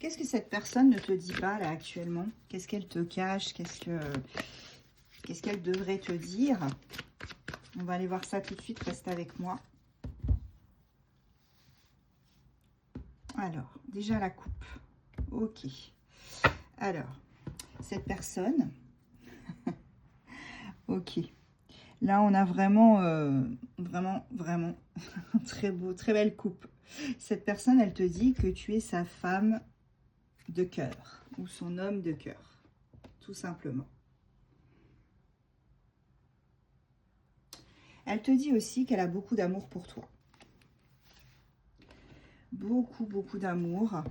Qu'est-ce que cette personne ne te dit pas là actuellement? Qu'est-ce qu'elle te cache? Qu'est-ce qu'elle devrait te dire? On va aller voir ça tout de suite, reste avec moi. Alors, déjà la coupe. Ok. Alors, cette personne... ok. Là, on a vraiment, vraiment très beau, très belle coupe. Cette personne, elle te dit que tu es sa femme de cœur ou son homme de cœur, tout simplement. Elle te dit aussi qu'elle a beaucoup d'amour pour toi. Beaucoup d'amour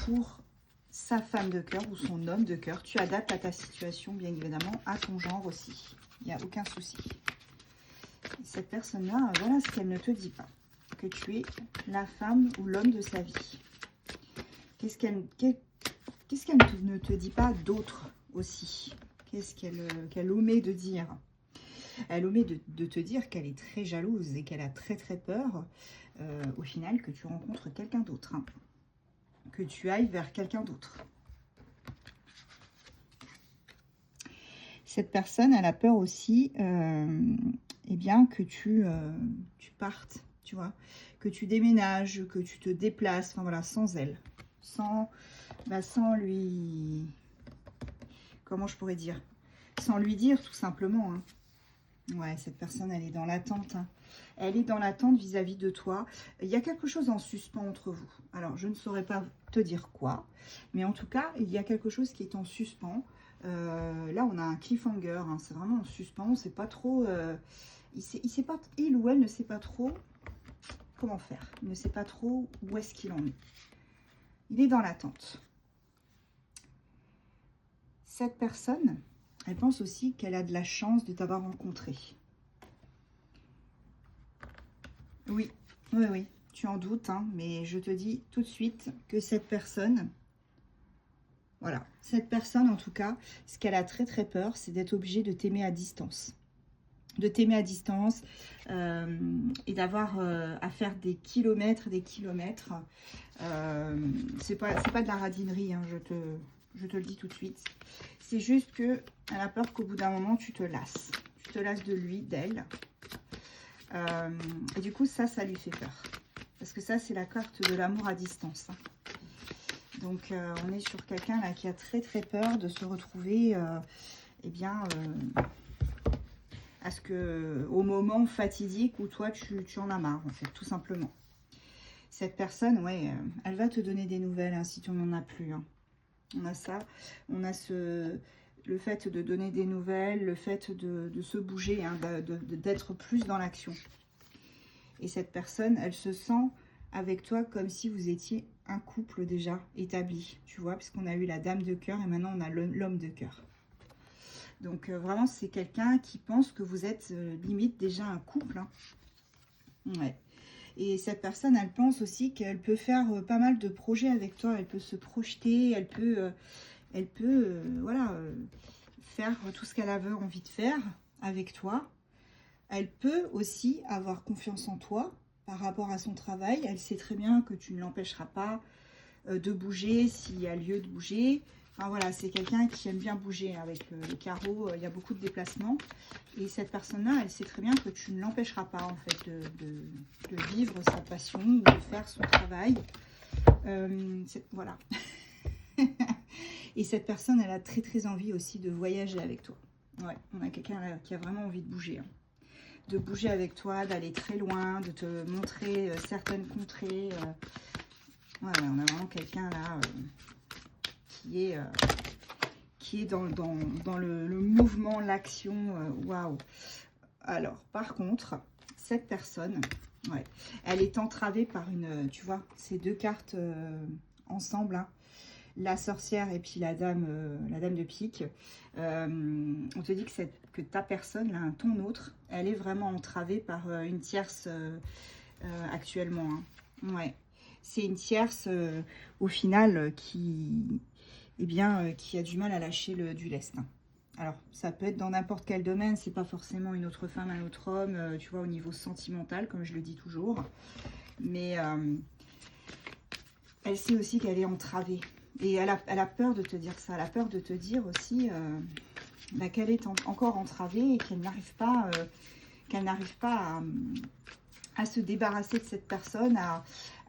pour sa femme de cœur ou son homme de cœur. Tu adaptes à ta situation, bien évidemment, à ton genre aussi. Il n'y a aucun souci. Et cette personne-là, voilà ce qu'elle ne te dit pas. Que tu es la femme ou l'homme de sa vie. Qu'est-ce qu'elle ne te dit pas d'autre aussi? Qu'est-ce qu'elle omet de dire? Elle omet de te dire qu'elle est très jalouse et qu'elle a très peur, au final, que tu rencontres quelqu'un d'autre. Hein. Que tu ailles vers quelqu'un d'autre. Cette personne, elle a peur aussi, eh bien, que tu partes, tu vois, que tu déménages, que tu te déplaces, enfin voilà, sans elle. Sans lui... Comment je pourrais dire? Sans lui dire, tout simplement. Hein. Ouais, cette personne, elle est dans l'attente. Hein. Elle est dans l'attente vis-à-vis de toi. Il y a quelque chose en suspens entre vous. Alors, je ne saurais pas te dire quoi. Mais en tout cas, il y a quelque chose qui est en suspens. Là, on a un cliffhanger. Hein. C'est vraiment en suspens. C'est pas trop... il ou elle ne sait pas trop comment faire. Il ne sait pas trop où est-ce qu'il en est. Il est dans l'attente. Cette personne, elle pense aussi qu'elle a de la chance de t'avoir rencontré. Oui, tu en doutes, hein, mais je te dis tout de suite que cette personne, voilà, cette personne en tout cas, ce qu'elle a très peur, c'est d'être obligée de t'aimer à distance. De t'aimer à distance et d'avoir à faire des kilomètres. C'est pas de la radinerie, hein, je te le dis tout de suite. C'est juste qu'elle a peur qu'au bout d'un moment, tu te lasses. Tu te lasses de lui, d'elle. Et du coup, ça lui fait peur. Parce que ça, c'est la carte de l'amour à distance. Hein. Donc, on est sur quelqu'un là qui a très peur de se retrouver, à ce que, au moment fatidique où toi, tu en as marre, en fait, tout simplement. Cette personne, ouais, elle va te donner des nouvelles hein, si tu n'en as plus. Hein. On a ça, on a le fait de donner des nouvelles, le fait de se bouger, hein, d'être plus dans l'action. Et cette personne, elle se sent avec toi comme si vous étiez un couple déjà établi, tu vois, puisqu'on a eu la dame de cœur et maintenant on a l'homme de cœur. Donc vraiment, c'est quelqu'un qui pense que vous êtes limite déjà un couple. Hein. Ouais. Et cette personne, elle pense aussi qu'elle peut faire pas mal de projets avec toi. Elle peut se projeter, elle peut voilà, faire tout ce qu'elle avait envie de faire avec toi. Elle peut aussi avoir confiance en toi par rapport à son travail. Elle sait très bien que tu ne l'empêcheras pas de bouger s'il y a lieu de bouger. Enfin voilà, c'est quelqu'un qui aime bien bouger avec le carreau. Il y a beaucoup de déplacements. Et cette personne-là, elle sait très bien que tu ne l'empêcheras pas en fait de vivre sa passion ou de faire son travail. Voilà. Et cette personne, elle a très envie aussi de voyager avec toi. Ouais, on a quelqu'un qui a vraiment envie de bouger. Hein. De bouger avec toi, d'aller très loin, de te montrer certaines contrées. Ouais, on a vraiment quelqu'un là qui est dans le mouvement, l'action. Waouh. Alors, par contre, cette personne, ouais, elle est entravée par une, tu vois, ces deux cartes ensemble, hein, la sorcière et puis la dame de pique. On te dit que ta personne, là, ton autre, elle est vraiment entravée par une tierce actuellement. Hein. Ouais. C'est une tierce, au final, qui a du mal à lâcher du lest. Hein. Alors, ça peut être dans n'importe quel domaine, c'est pas forcément une autre femme, un autre homme, tu vois, au niveau sentimental, comme je le dis toujours. Mais Elle sait aussi qu'elle est entravée. Et elle a peur de te dire ça. Elle a peur de te dire aussi bah, qu'elle est encore entravée et qu'elle n'arrive pas, à se débarrasser de cette personne,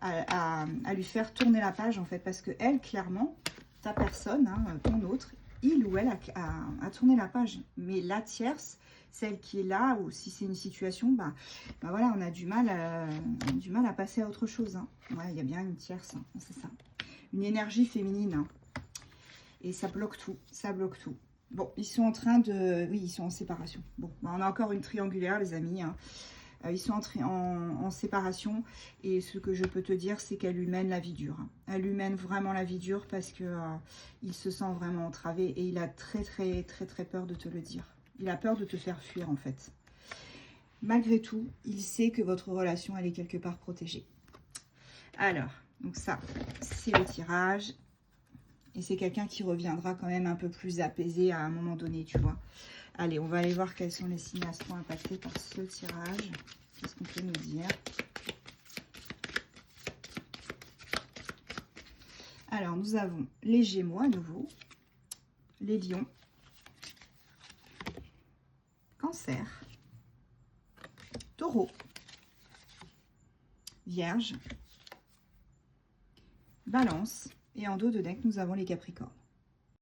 à lui faire tourner la page, en fait. Parce que elle, clairement, ta personne, hein, ton autre, il ou elle a tourné la page. Mais la tierce, celle qui est là, ou si c'est une situation, bah voilà, on a du mal à passer à autre chose. Hein. Ouais, il y a bien une tierce, hein, c'est ça. Une énergie féminine. Hein. Et ça bloque tout, ça bloque tout. Bon, ils sont en train de... Oui, ils sont en séparation. Bon, bah on a encore une triangulaire, les amis. Hein. Ils sont en séparation. Et ce que je peux te dire, c'est qu'elle lui mène la vie dure. Hein. Elle lui mène vraiment la vie dure parce que il se sent vraiment entravé. Et il a très, très, très, très peur de te le dire. Il a peur de te faire fuir, en fait. Malgré tout, il sait que votre relation, elle est quelque part protégée. Alors, donc ça, c'est le tirage. Et c'est quelqu'un qui reviendra quand même un peu plus apaisé à un moment donné, tu vois. Allez, on va aller voir quels sont les signes astro impactés par ce tirage. Qu'est-ce qu'on peut nous dire? Alors, nous avons les Gémeaux à nouveau, les Lions, Cancer, Taureau, Vierge, Balance. Et en dos de deck, nous avons les Capricornes.